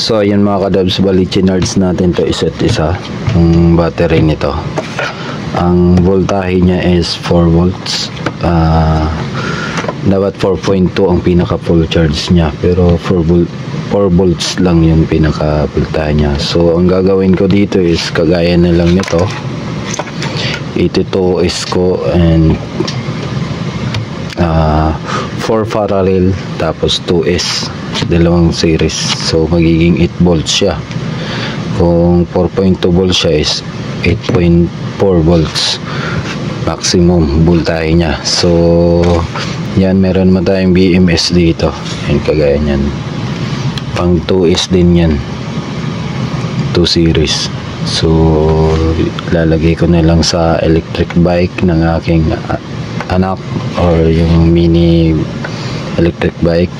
So ayun mga kadabs, bali chinards natin to isa't isa yung battery nito. Ang voltahe niya is 4 volts. Dapat 4.2 ang pinaka full charge niya, pero 4 volts lang yung pinaka voltahe niya. So ang gagawin ko dito is kagaya na lang nito, 82 ISCO and 4 parallel tapos 2S, dalawang series. So magiging 8 volts siya. Kung 4.2 volts siya is 8.4 volts maximum voltahe niya. So yan, meron naman tayong BMS dito. Yan, kagaya nyan, pang 2S din yan, 2 series. So lalagay ko na lang sa electric bike ng aking anak, or yung mini electric bike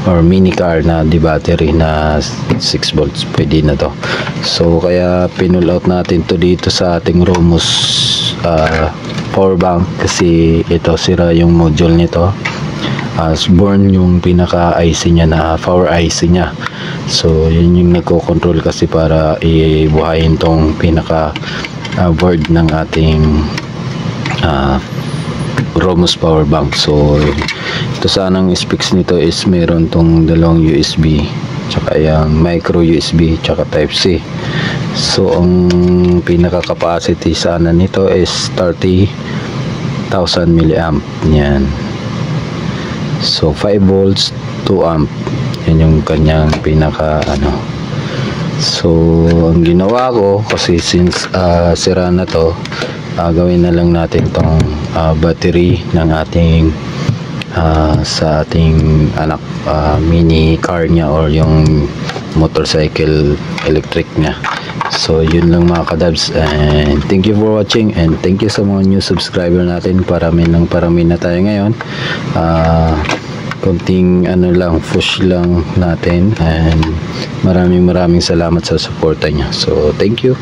or mini car na di battery na 6 volts, pwede na to. So kaya pinull out natin to dito sa ating Romus power bank, kasi ito sira yung module nito. Born yung pinaka IC niya na power IC niya. So yun yung nagko-control kasi para ibuhayin tong pinaka board ng ating Romus power bank. So ito sanang specs nito is meron tong dalawang USB, tsaka yung micro USB, tsaka type C. So ang pinaka capacity sana nito is 30,000 milliamp. Yan. So 5 volts 2 amp, yan yung kanyang pinaka ano. So ang ginawa ko, kasi since sira na to, gawin na lang natin tong battery ng ating sa ating anak, mini car niya or yung motorcycle electric niya. So yun lang mga kadabs, and thank you for watching, and thank you sa mga new subscriber natin. Parami na tayo ngayon. Konting ano lang, push lang natin, and maraming salamat sa suporta niyo. So thank you.